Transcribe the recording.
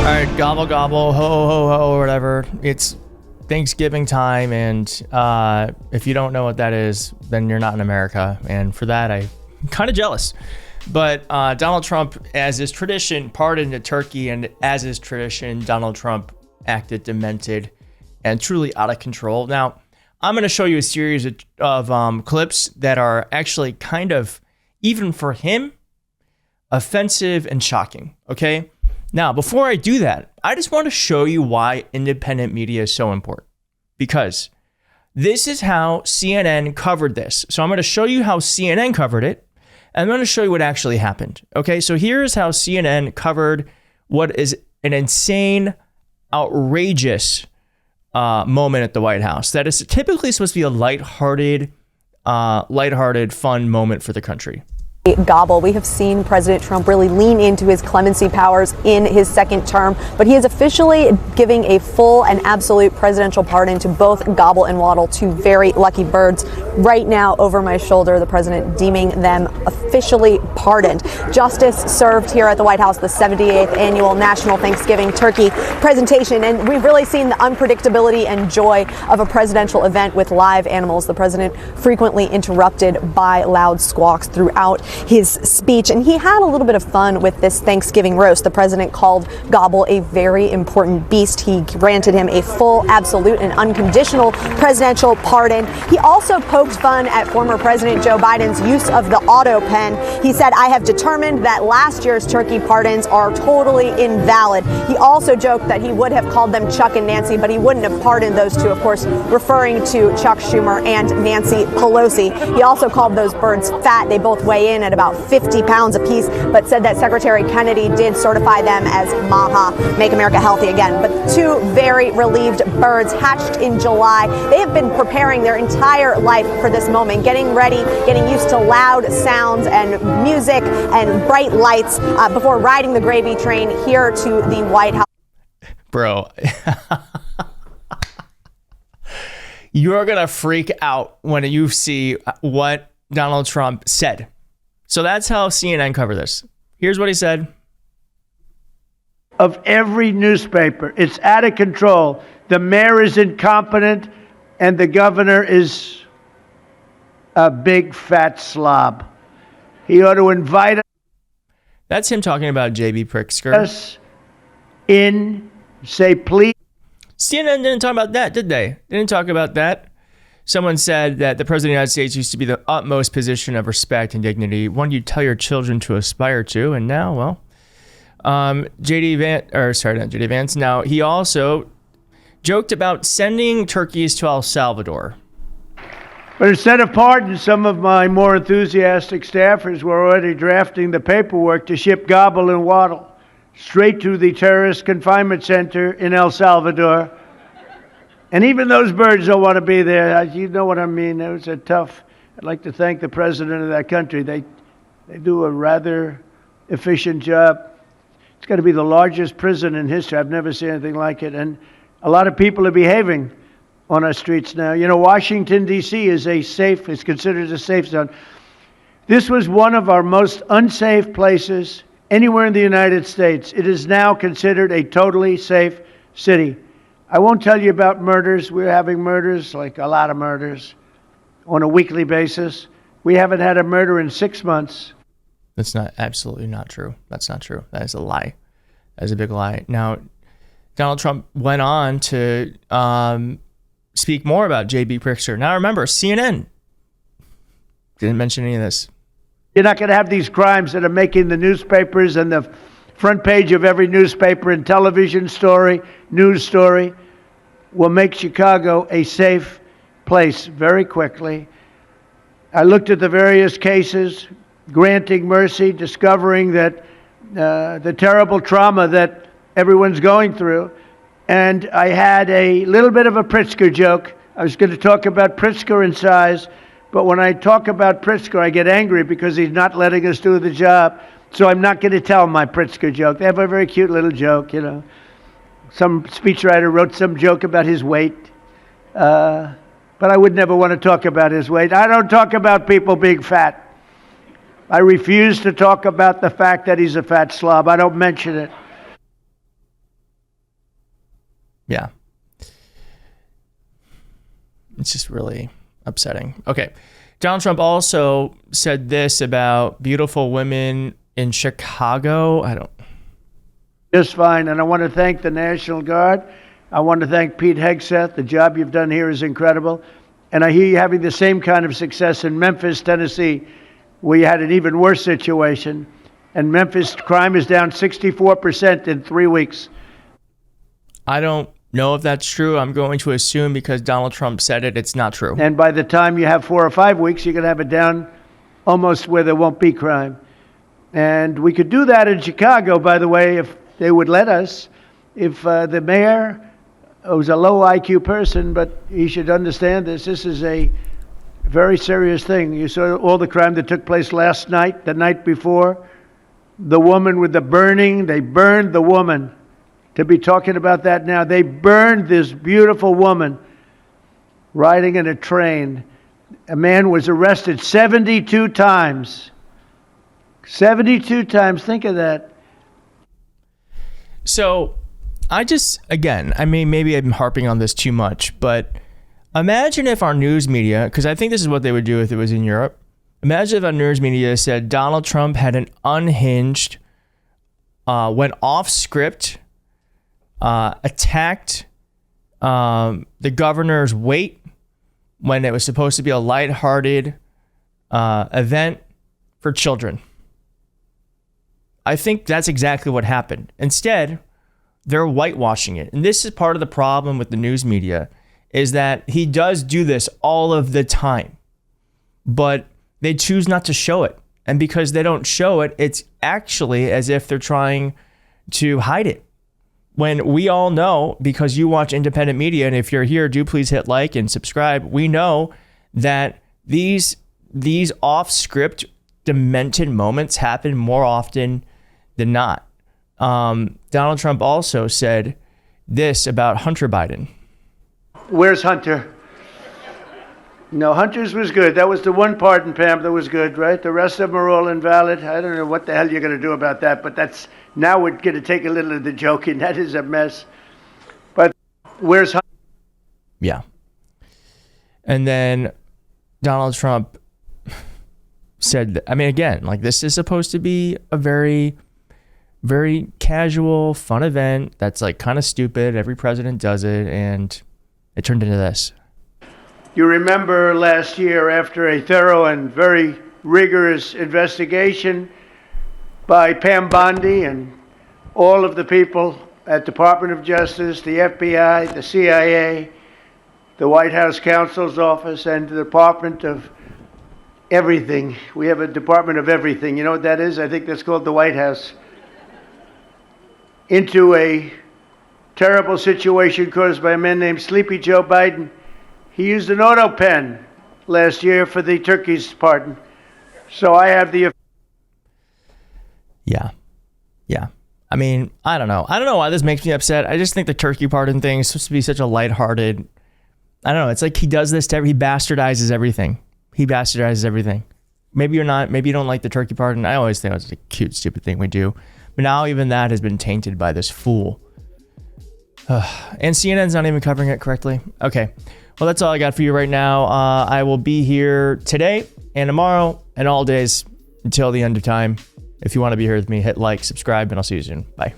All right, gobble gobble, ho ho ho, or whatever. It's Thanksgiving time, and if you don't know what that is, then you're not in America. And for that, I'm kind of jealous. But Donald Trump, as is tradition, pardoned Turkey, and as is tradition, Donald Trump acted demented and truly out of control. Now, I'm going to show you a series of clips that are actually kind of, even for him, offensive and shocking. Okay. Now, before I do that, I just want to show you why independent media is so important, because this is how CNN covered this. So I'm going to show you how CNN covered it, and I'm going to show you what actually happened. Okay, so here's how CNN covered what is an insane, outrageous moment at the White House. That is typically supposed to be a lighthearted, fun moment for the country. Gobble. We have seen President Trump really lean into his clemency powers in his second term, but he is officially giving a full and absolute presidential pardon to both Gobble and Waddle, two very lucky birds. Right now, over my shoulder, the president deeming them officially pardoned. Justice served here at the White House the 78th annual National Thanksgiving Turkey presentation, and we've really seen the unpredictability and joy of a presidential event with live animals. The president frequently interrupted by loud squawks throughout his speech, and he had a little bit of fun with this Thanksgiving roast. The president called Gobble a very important beast. He granted him a full, absolute, and unconditional presidential pardon. He also poked fun at former President Joe Biden's use of the auto pen. He said, "I have determined that last year's turkey pardons are totally invalid." He also joked that he would have called them Chuck and Nancy, but he wouldn't have pardoned those two, of course, referring to Chuck Schumer and Nancy Pelosi. He also called those birds fat. They both weigh in at about 50 pounds apiece, but said that Secretary Kennedy did certify them as MAHA, Make America Healthy Again. But two very relieved birds hatched in July. They have been preparing their entire life for this moment, getting ready, getting used to loud sounds and music and bright lights before riding the gravy train here to the White House. Bro, you're going to freak out when you see what Donald Trump said. So that's how CNN covered this. Here's what he said. Of every newspaper, it's out of control. The mayor is incompetent, and the governor is a big fat slob. He ought to invite That's him talking about J.B. Pritzker. us in, say, please. CNN didn't talk about that, did they? They didn't talk about that. Someone said that the President of the United States used to be the utmost position of respect and dignity, one you tell your children to aspire to. And now, well, not J.D. Vance. Now, he also joked about sending turkeys to El Salvador. But instead of pardon, some of my more enthusiastic staffers were already drafting the paperwork to ship Gobble and Waddle straight to the terrorist confinement center in El Salvador. And even those birds don't want to be there. You know what I mean? It was a tough. I'd like to thank the president of that country. They do a rather efficient job. It's got to be the largest prison in history. I've never seen anything like it. And a lot of people are behaving on our streets now. You know, Washington, D.C. is considered a safe zone. This was one of our most unsafe places anywhere in the United States. It is now considered a totally safe city. I won't tell you about murders. We're having murders, like a lot of murders, on a weekly basis. We haven't had a murder in 6 months. That's absolutely not true. That's not true. That is a lie. That is a big lie. Now, Donald Trump went on to speak more about J.B. Pritzker. Now, remember, CNN didn't mention any of this. You're not going to have these crimes that are making the newspapers and the front page of every newspaper and television story, news story, will make Chicago a safe place very quickly. I looked at the various cases, granting mercy, discovering that the terrible trauma that everyone's going through. And I had a little bit of a Pritzker joke. I was going to talk about Pritzker in size, but when I talk about Pritzker, I get angry because he's not letting us do the job. So I'm not going to tell my Pritzker joke. They have a very cute little joke, you know. Some speechwriter wrote some joke about his weight. But I would never want to talk about his weight. I don't talk about people being fat. I refuse to talk about the fact that he's a fat slob. I don't mention it. Yeah. It's just really upsetting. Okay. Donald Trump also said this about beautiful women in Chicago. Just fine. And I want to thank the National Guard. I want to thank Pete Hegseth. The job you've done here is incredible. And I hear you having the same kind of success in Memphis, Tennessee, where you had an even worse situation. And Memphis crime is down 64% in 3 weeks. I don't know if that's true. I'm going to assume because Donald Trump said it, it's not true. And by the time you have 4 or 5 weeks, you're going to have it down almost where there won't be crime. And we could do that in Chicago, by the way, if they would let us. If the mayor, who's a low IQ person, but he should understand this. This is a very serious thing. You saw all the crime that took place last night, the night before. The woman with the burning, they burned the woman. To be talking about that now, they burned this beautiful woman riding in a train. A man was arrested 72 times. 72 times, think of that. So maybe I'm harping on this too much, but imagine if our news media, because I think this is what they would do if it was in Europe. Imagine if our news media said Donald Trump had an unhinged, went off script, attacked the governor's weight when it was supposed to be a lighthearted event for children. I think that's exactly what happened. Instead, they're whitewashing it. And this is part of the problem with the news media, is that he does do this all of the time, but they choose not to show it. And because they don't show it, it's actually as if they're trying to hide it. When we all know, because you watch independent media, and if you're here, do please hit like and subscribe. We know that these off-script, demented moments happen more often than not. Donald Trump also said this about Hunter Biden. Where's Hunter? No, Hunter's was good. That was the one pardon, Pam, that was good, right? The rest of them are all invalid. I don't know what the hell you're going to do about that, but that's, now we're going to take a little of the joking. That is a mess. But where's Hunter? Yeah. And then Donald Trump said, again, like, this is supposed to be a very, very casual, fun event that's like kind of stupid. Every president does it, and it turned into this. You remember last year, after a thorough and very rigorous investigation by Pam Bondi and all of the people at Department of Justice, the FBI, the CIA, the White House counsel's office, and the Department of Everything. We have a Department of Everything. You know what that is? I think that's called the White House. Into a terrible situation caused by a man named Sleepy Joe Biden. He used an auto pen last year for the turkey's pardon. So I have the... Yeah. I don't know. I don't know why this makes me upset. I just think the turkey pardon thing is supposed to be such a lighthearted... I don't know. It's like he does this to he bastardizes everything. Maybe you're not, maybe you don't like the turkey pardon. I always think it's a cute, stupid thing we do. But now even that has been tainted by this fool. And CNN's not even covering it correctly. Okay. Well, that's all I got for you right now. I will be here today and tomorrow and all days until the end of time. If you want to be here with me, hit like, subscribe, and I'll see you soon. Bye.